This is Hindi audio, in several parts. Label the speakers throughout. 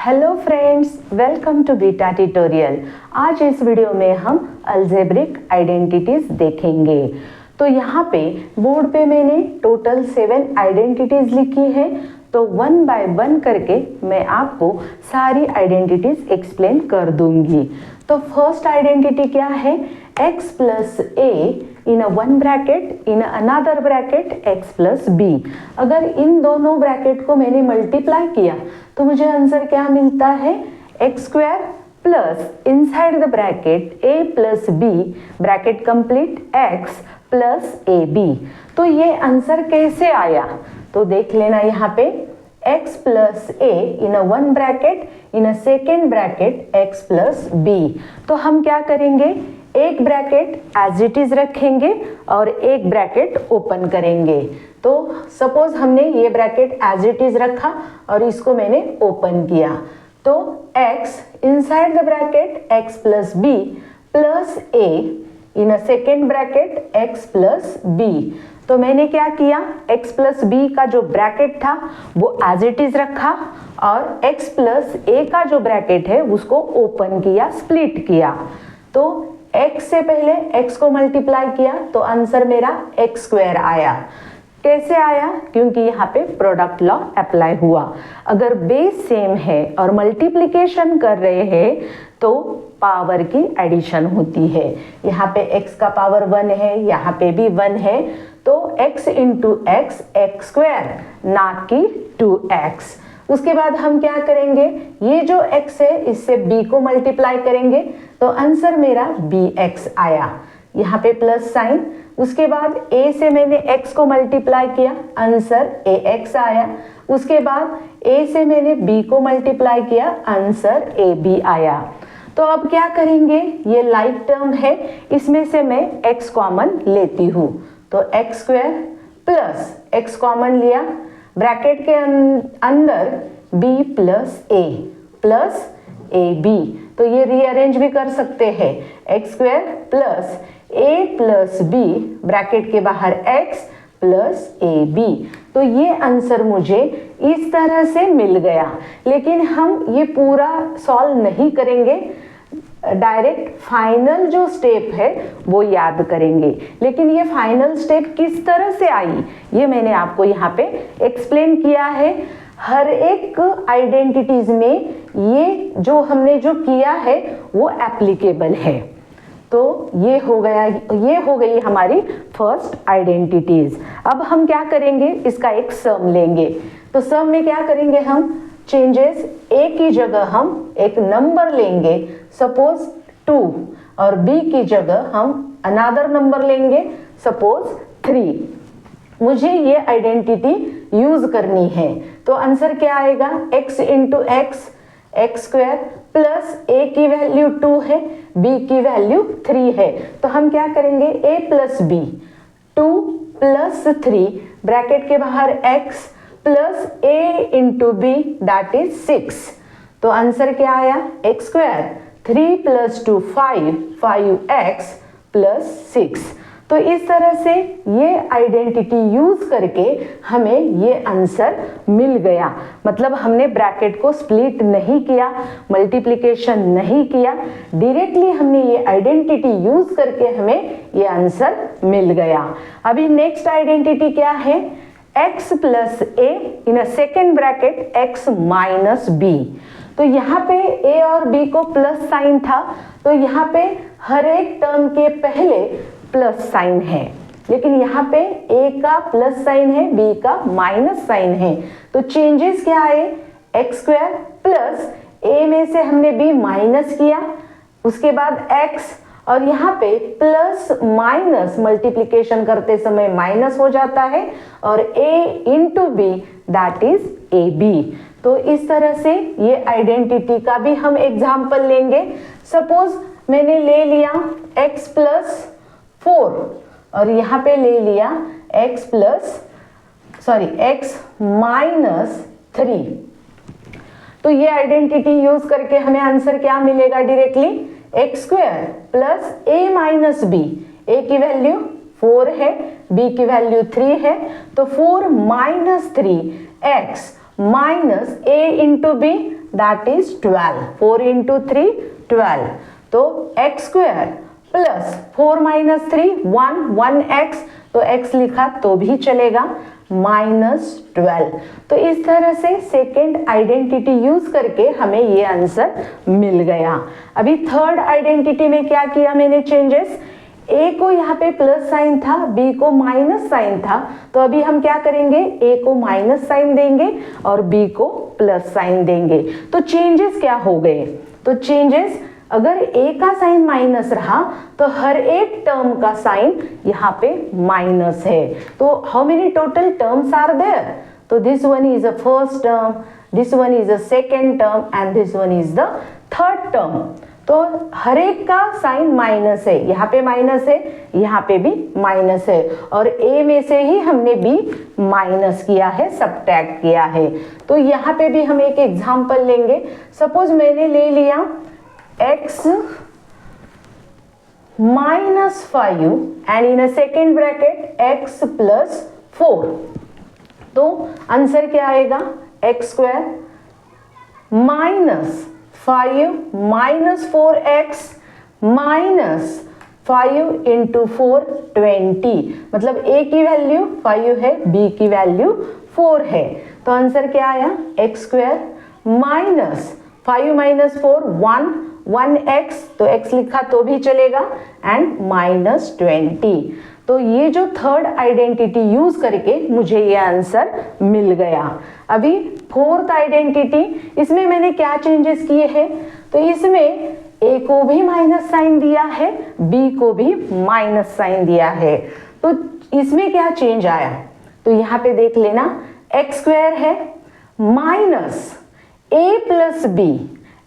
Speaker 1: Hello friends, welcome to beta tutorial. आज इस वीडियो में हम अलजेब्रिक आइडेंटिटीज देखेंगे। तो यहाँ पे बोर्ड पे मैंने टोटल 7 आइडेंटिटीज लिखी है। तो 1 बाय 1 करके मैं आपको सारी आइडेंटिटीज एक्सप्लेन कर दूंगी। तो फर्स्ट आइडेंटिटी क्या है? x plus a in a one bracket in another bracket x plus b। अगर इन दोनों ब्रैकेट को मैंने मल्टीप्लाई किया तो मुझे आंसर क्या मिलता है? X square plus inside the bracket a plus b bracket complete x plus A B. तो ये आंसर कैसे आया? तो देख लेना यहाँ पे x plus a in a one bracket in a second bracket x plus b। तो हम क्या करेंगे? एक ब्रैकेट एज इट इज रखेंगे और एक ब्रैकेट ओपन करेंगे। तो सपोज हमने ये ब्रैकेट एज इट इज रखा और इसको मैंने ओपन किया, तो x inside the bracket x plus b plus a in a second bracket x plus b। तो मैंने क्या किया? x प्लस b का जो ब्रैकेट था वो एज इट इज रखा और x प्लस a का जो ब्रैकेट है उसको ओपन किया, स्प्लिट किया। तो x से पहले x को मल्टीप्लाई किया तो आंसर मेरा x स्क्वायर आया। कैसे आया? क्योंकि यहाँ पे प्रोडक्ट लॉ अप्लाई हुआ। अगर बेस सेम है और मल्टीप्लिकेशन कर रहे हैं तो पावर की एडिशन होती है। यहाँ पे x का पावर 1 है, यहाँ पे भी 1 है, तो x into x x square, ना कि 2x। उसके बाद हम क्या करेंगे? ये जो x है इससे b को मल्टीप्लाई करेंगे तो आंसर मेरा bx आया। यहाँ पे प्लस साइन। उसके बाद a से मैंने x को मल्टीप्लाई किया, आंसर ax आया। उसके बाद a से मैंने b को मल्टीप्लाई किया, आंसर ab आया। तो अब क्या करेंगे? ये लाइक टर्म है, इसमें से मैं x कॉमन लेती हूँ। तो x square plus x common लिया, ब्रैकेट के अंदर b plus a plus A B. तो ये रीअरेंज भी कर सकते हैं। X square plus a plus b bracket के बाहर x प्लस ए बी। तो ये आंसर मुझे इस तरह से मिल गया। लेकिन हम ये पूरा सॉल्व नहीं करेंगे, डायरेक्ट फाइनल जो स्टेप है वो याद करेंगे। लेकिन ये फाइनल स्टेप किस तरह से आई ये मैंने आपको यहाँ पे एक्सप्लेन किया है। हर एक आइडेंटिटीज में ये जो हमने जो किया है वो एप्लीकेबल है। तो ये हो गया, ये हो गई हमारी फर्स्ट आइडेंटिटीज। अब हम क्या करेंगे? इसका एक सम लेंगे। तो सम में क्या करेंगे? हम चेंजेस a की जगह हम एक नंबर लेंगे, सपोज 2, और b की जगह हम अनदर नंबर लेंगे, सपोज 3। मुझे ये आइडेंटिटी यूज करनी है। तो आंसर क्या आएगा? x into x x square plus a की वैल्यू 2 है, b की वैल्यू 3 है। तो हम क्या करेंगे? a plus b, 2 plus 3 bracket के बाहर x plus a into b that is 6। तो आंसर क्या आया? X square 3 plus 2 5, 5x plus 6। तो इस तरह से ये आइडेंटिटी यूज करके हमें ये आंसर मिल गया। मतलब हमने ब्रैकेट को स्प्लिट नहीं किया, मल्टीप्लिकेशन नहीं किया, डायरेक्टली हमने ये आइडेंटिटी यूज करके हमें ये आंसर मिल गया। अभी नेक्स्ट आइडेंटिटी क्या है? x plus a in a second bracket x minus b। तो यहाँ पे a और b को प्लस साइन था, तो यहाँ पे हर एक टर्म के पहले प्लस साइन है, लेकिन यहाँ पे a का प्लस साइन है, b का माइनस साइन है। तो चेंजेस क्या आए? एक्स स्क्वायर प्लस a में से हमने b माइनस किया, उसके बाद x, और यहाँ पे प्लस माइनस मल्टीप्लिकेशन करते समय माइनस हो जाता है, और a into b that is a B. तो इस तरह से ये आइडेंटिटी का भी हम एग्जाम्पल लेंगे। सपोज मैंने ले लिया x प्लस 4 और यहाँ पे ले लिया x माइनस 3। तो ये आइडेंटिटी यूज करके हमें आंसर क्या मिलेगा? Directly x square plus a minus b. a की वैल्यू 4 है, b की वैल्यू 3 है, तो 4 minus 3 x minus a into b that is 12, 4 into 3 12, तो x square plus 4 minus 3 1x, तो x लिखा तो भी चलेगा, -12। तो इस तरह से सेकेंड आइडेंटिटी यूज करके हमें ये आंसर मिल गया। अभी थर्ड आइडेंटिटी में क्या किया मैंने चेंजेस, a को यहाँ पे प्लस साइन था, b को माइनस साइन था, तो अभी हम क्या करेंगे, a को माइनस साइन देंगे और b को प्लस साइन देंगे। तो चेंजेस क्या हो गए, तो चेंजेस अगर a का साइन माइनस रहा तो हर एक टर्म का साइन यहाँ पे माइनस है। तो how many total terms are there, तो this one is a first term, this one is a second term and this one is the third term. तो हर एक का साइन माइनस है, यहाँ पे माइनस है, यहाँ पे भी माइनस है, और a में से ही हमने b माइनस किया है, सबट्रैक्ट किया है। तो यहाँ पे भी हम एक एग्जांपल लेंगे। सपोज मैंने ले लिया x -5 and in a second bracket x + 4, तो आंसर क्या आएगा, x स्क्वायर -5 -4x -5 इंटू 4 20, मतलब a की वैल्यू 5 है, b की वैल्यू 4 है, तो आंसर क्या आया, x स्क्वायर -5 - 4 1x, तो x लिखा तो भी चलेगा, एंड -20। तो ये जो थर्ड आइडेंटिटी यूज करके मुझे ये आंसर मिल गया। अभी फोर्थ आइडेंटिटी, इसमें मैंने क्या चेंजेस किए हैं, तो इसमें a को भी माइनस साइन दिया है, b को भी माइनस साइन दिया है। तो इसमें क्या चेंज आया, तो यहाँ पे देख लेना, x स्क्वायर है minus a plus b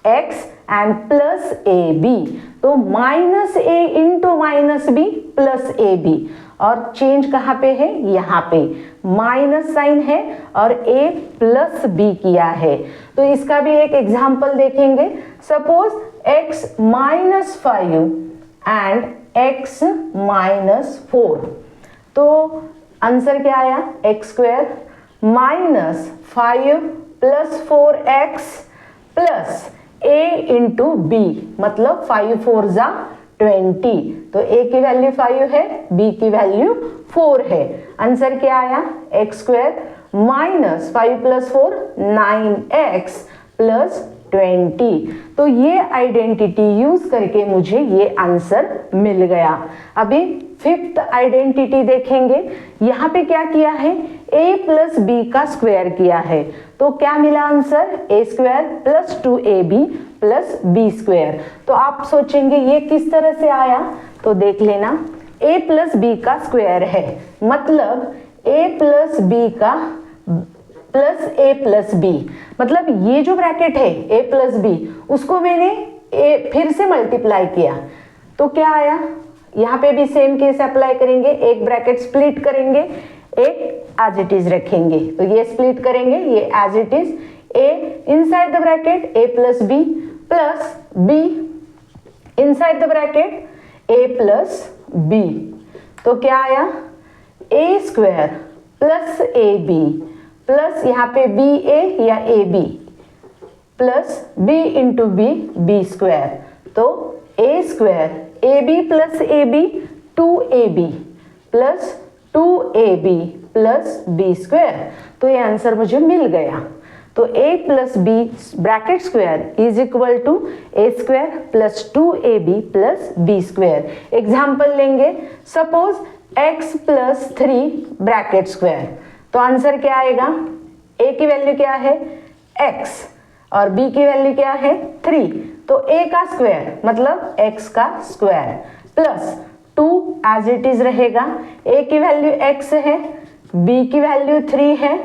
Speaker 1: x and plus A B, तो minus A into minus B plus A B, और चेंज कहाँ पे है, यहाँ पे माइनस साइन है और a प्लस बी किया है। तो इसका भी एक एग्जाम्पल देखेंगे। सपोज x -5 एंड x -4, तो आंसर क्या आया, x square -5 + 4x plus a into b, मतलब 5 4 जा 20, तो a की वैल्यू 5 है, b की वैल्यू 4 है। आंसर क्या आया, x स्क्वायर -5 + 4 9x + 20। तो ये आइडेंटिटी यूज करके मुझे ये आंसर मिल गया। अभी फिफ्थ आइडेंटिटी देखेंगे। यहाँ पे क्या किया है, a + b का स्क्वायर किया है, तो क्या मिला answer, a square + 2ab + b square. तो आप सोचेंगे ये किस तरह से आया, तो देख लेना, a + b का स्क्वायर है, मतलब a + b का प्लस a + b, मतलब ये जो ब्रैकेट है a + b, उसको मैंने a फिर से मल्टीप्लाई किया, तो क्या आया, यहाँ पे भी सेम केस अप्लाई करेंगे, एक ब्रैकेट स्प्लिट करेंगे, एक एज इट इज रखेंगे, तो ये स्प्लिट करेंगे, ये as it is, a inside the bracket a + b plus b inside the bracket a + b, तो क्या आया, a square plus ab plus यहाँ पे बी ए या A B plus B into B B square, तो A square A B plus A B 2ab plus 2ab plus B square, तो ये आंसर मुझे मिल गया। तो a + b bracket square is equal to a square plus 2ab plus b square. Example लेंगे, सपोज x + 3 ब्रैकेट स्क्वायर, तो आंसर क्या आएगा, a की वैल्यू क्या है x और b की वैल्यू क्या है 3, तो a का स्क्वायर मतलब x का square plus 2 as it is रहेगा, a की वैल्यू x है, b की वैल्यू 3 है,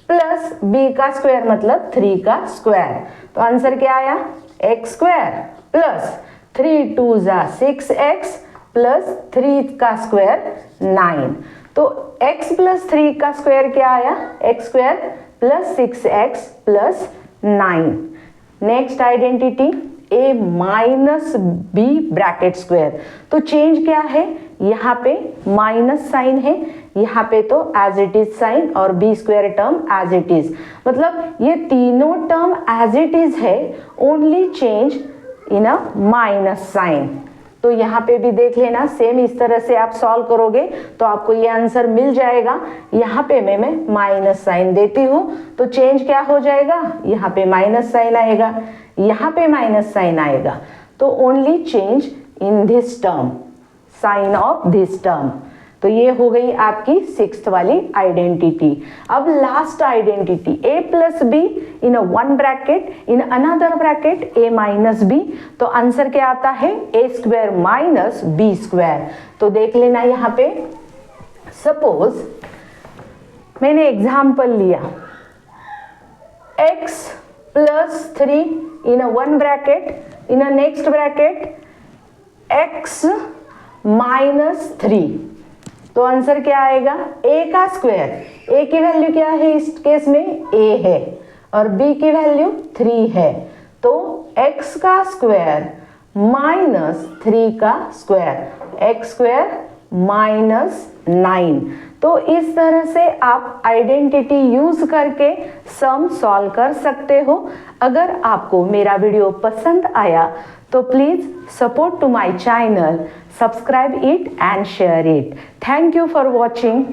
Speaker 1: प्लस b का स्क्वायर मतलब 3 का स्क्वायर, तो आंसर क्या आया, x स्क्वायर प्लस 3 2 जा 6x प्लस 3 का स्क्वायर 9, तो x + 3 का स्क्वायर क्या आया, x square plus 6x plus 9। Next identity a minus b bracket square. तो चेंज क्या है, यहाँ पे माइनस साइन है, यहाँ पे तो एज इट इज साइन और b square term as it is, मतलब ये तीनों टर्म एज इट इज है, only change in a minus sign. तो यहाँ पे भी देख लेना, सेम इस तरह से आप सॉल्व करोगे तो आपको ये आंसर मिल जाएगा। यहाँ पे मैं माइनस साइन देती हूँ तो चेंज क्या हो जाएगा, यहाँ पे माइनस साइन आएगा, यहाँ पे माइनस साइन आएगा, तो only change in this term, sign of this term. तो ये हो गई आपकी सिक्स्थ वाली आइडेंटिटी। अब last identity, a plus b in one bracket in another bracket a minus b. तो आंसर क्या आता है, a square minus b square. तो देख लेना यहाँ पे, सपोज मैंने एग्जाम्पल लिया x plus 3 in one bracket in next bracket x minus 3। तो आंसर क्या आएगा, a का स्क्वायर, a की वैल्यू क्या है इस केस में, a है, और b की वैल्यू 3 है, तो x का स्क्वायर माइनस 3 का स्क्वायर, x स्क्वायर माइनस 9। तो इस तरह से आप आइडेंटिटी यूज करके सम सॉल्व कर सकते हो। अगर आपको मेरा वीडियो पसंद आया तो please support to my channel, subscribe it and share it. Thank you for watching.